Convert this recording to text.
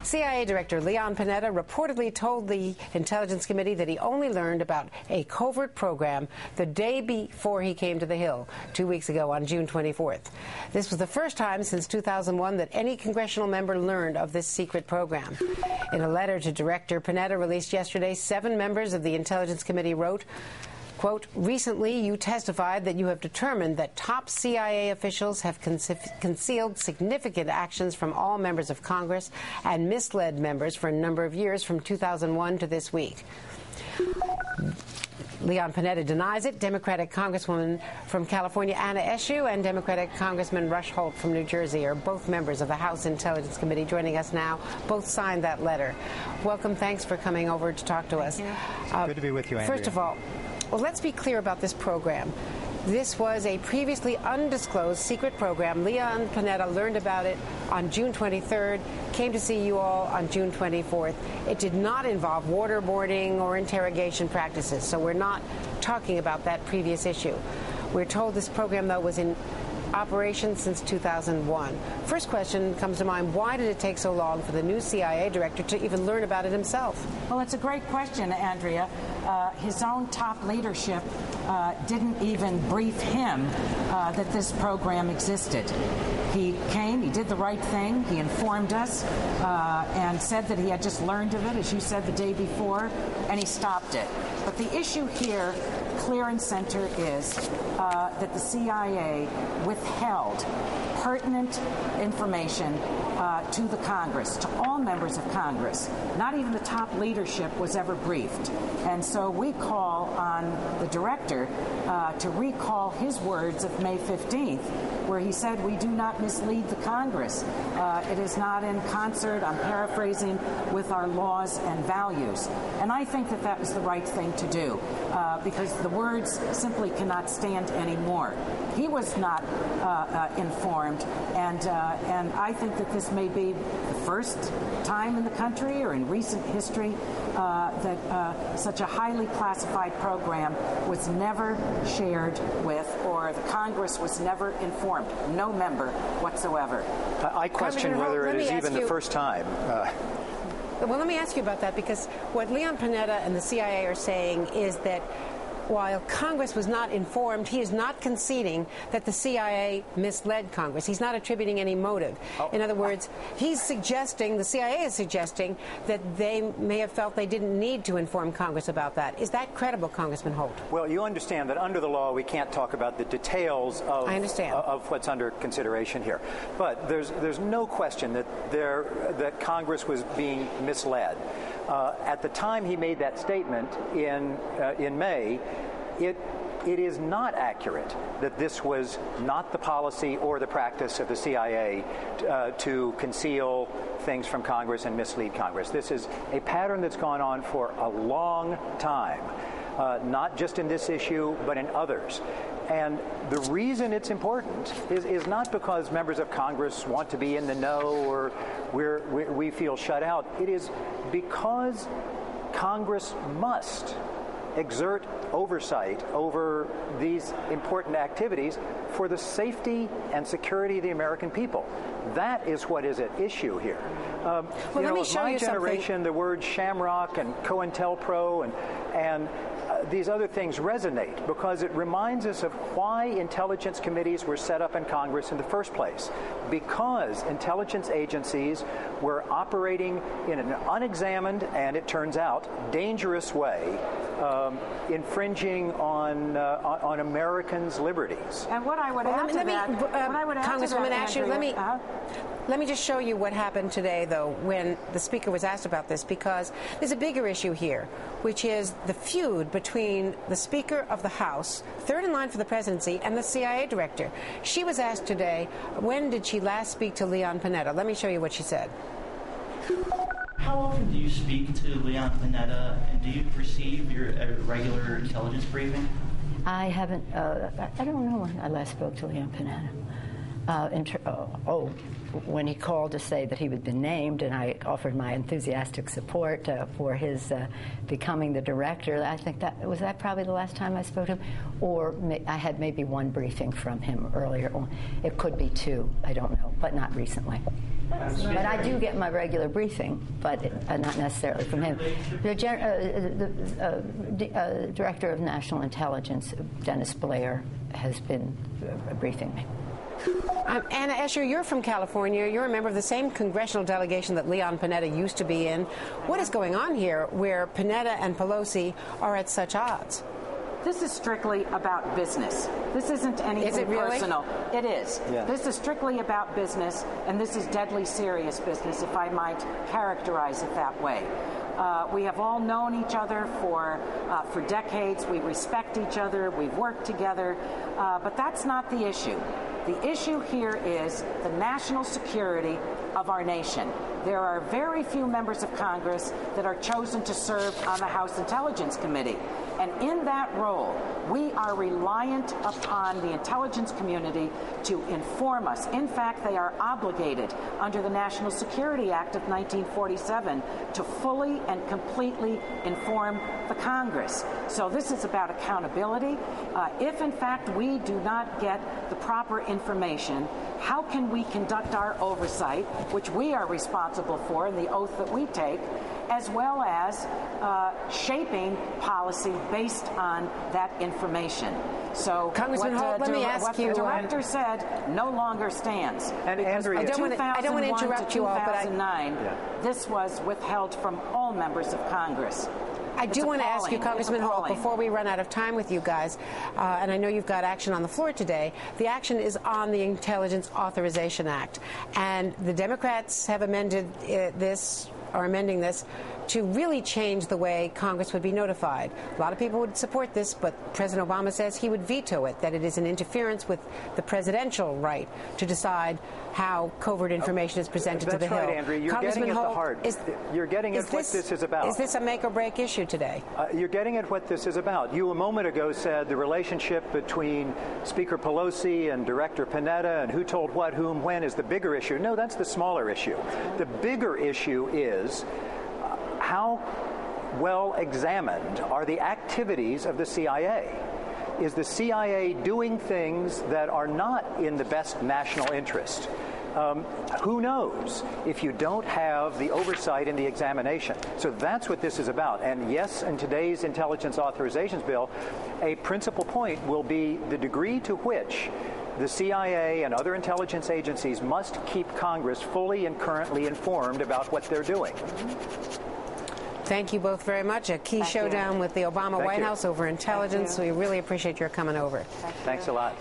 CIA Director Leon Panetta reportedly told the Intelligence Committee that he only learned about a covert program the day before he came to the Hill 2 weeks ago on June 24th. This was the first time since 2001 that any congressional member learned of this secret program. In a letter to Director Panetta released yesterday, 7 members of the Intelligence Committee wrote, quote, recently you testified that you have determined that top CIA officials have concealed significant actions from all members of Congress and misled members for a number of years from 2001 to this week. Leon Panetta denies it. Democratic Congresswoman from California, Anna Eshoo, and Democratic Congressman Rush Holt from New Jersey are both members of the House Intelligence Committee joining us now. Both signed that letter. Welcome. Thanks for coming over to talk to us. Good to be with you, Andrea. First of all, well, let's be clear about this program. This was a previously undisclosed secret program. Leon Panetta learned about it on June 23rd, came to see you all on June 24th. It did not involve waterboarding or interrogation practices, so we're not talking about that previous issue. We're told this program, though, was in operation since 2001. First question comes to mind, why did it take so long for the new CIA director to even learn about it himself? Well, it's a great question, Andrea. His own top leadership didn't even brief him that this program existed. He came, he did the right thing, he informed us and said that he had just learned of it, as you said, the day before, and he stopped it. But the issue here, clear and center, is that the CIA withheld pertinent information to the Congress, to all members of Congress. Not even the top leadership was ever briefed. And so we call on the director to recall his words of May 15th, where he said, we do not mislead the Congress. It is not in concert, I'm paraphrasing, with our laws and values. And I think that that was the right thing to do, because the words simply cannot stand anymore. He was not informed, and I think that this may be the first time in the country or in recent history that such a highly classified program was never shared with, or the Congress was never informed. No member whatsoever. I question whether it is even the first time. Well, let me ask you about that, because what Leon Panetta and the CIA are saying is that while Congress was not informed, he is not conceding that the CIA misled Congress. He's not attributing any motive. In other words, he's suggesting, the CIA is suggesting, that they may have felt they didn't need to inform Congress about that. Is that credible, Congressman Holt? Well, you understand that under the law, we can't talk about the details of what's under consideration here. But there's no question that Congress was being misled. At the time he made that statement in May, it is not accurate that this was not the policy or the practice of the CIA to conceal things from Congress and mislead Congress. This is a pattern that's gone on for a long time, not just in this issue, but in others. And the reason it's important is not because members of Congress want to be in the know or we feel shut out. It is because Congress must exert oversight over these important activities for the safety and security of the American people. That is what is at issue here. Let me show you something. My generation, the words Shamrock and COINTELPRO and these other things resonate because it reminds us of why intelligence committees were set up in Congress in the first place. Because intelligence agencies were operating in an unexamined and, it turns out, dangerous way, infringing on Americans' liberties. And what I would add to that, Congresswoman Eshoo, let me just show you what happened today, though, when the Speaker was asked about this, because there's a bigger issue here, which is the feud between the Speaker of the House, third in line for the presidency, and the CIA director. She was asked today, when did she last speak to Leon Panetta? Let me show you what she said. How often do you speak to Leon Panetta, and do you receive your regular intelligence briefing? I haven't. I don't know when I last spoke to Leon Panetta. When he called to say that he had been named, and I offered my enthusiastic support for his becoming the director. I think that was probably the last time I spoke to him, or I had maybe one briefing from him earlier on. It could be two. I don't know, but not recently. But I do get my regular briefing, but not necessarily from him. The Director of National Intelligence, Dennis Blair, has been briefing me. Anna Escher, you're from California. You're a member of the same congressional delegation that Leon Panetta used to be in. What is going on here where Panetta and Pelosi are at such odds? This is strictly about business. This isn't anything personal. It is. Yeah. This is strictly about business, and this is deadly serious business, if I might characterize it that way. We have all known each other for decades. We respect each other. We've worked together. But that's not the issue. The issue here is the national security of our nation. There are very few members of Congress that are chosen to serve on the House Intelligence Committee. And in that role, we are reliant upon the intelligence community to inform us. In fact, they are obligated under the National Security Act of 1947 to fully and completely inform the Congress. So this is about accountability. If, in fact, we do not get the proper information, how can we conduct our oversight, which we are responsible for in the oath that we take, as well as shaping policy based on that information. So Congressman Holt, let me ask you, what the director said no longer stands. And Andrea, I don't want to interrupt you all, but 2009, this was withheld from all members of Congress. I do want to ask you, Congressman Holt, before we run out of time with you guys, and I know you've got action on the floor today, the action is on the Intelligence Authorization Act. And the Democrats have amending this to really change the way Congress would be notified. A lot of people would support this, but President Obama says he would veto it, that it is an interference with the presidential right to decide how covert information is presented to the Hill. That's right, Andrea. You're getting at the heart. You're getting at what this is about. Is this a make-or-break issue today? You're getting at what this is about. You a moment ago said the relationship between Speaker Pelosi and Director Panetta and who told what, whom, when is the bigger issue. No, that's the smaller issue. The bigger issue is how well examined are the activities of the CIA? Is the CIA doing things that are not in the best national interest? Who knows if you don't have the oversight in the examination? So that's what this is about. And yes, in today's Intelligence Authorizations Bill, a principal point will be the degree to which the CIA and other intelligence agencies must keep Congress fully and currently informed about what they're doing. Thank you both very much. A key showdown with the Obama White House over intelligence. We really appreciate your coming over. Thanks a lot.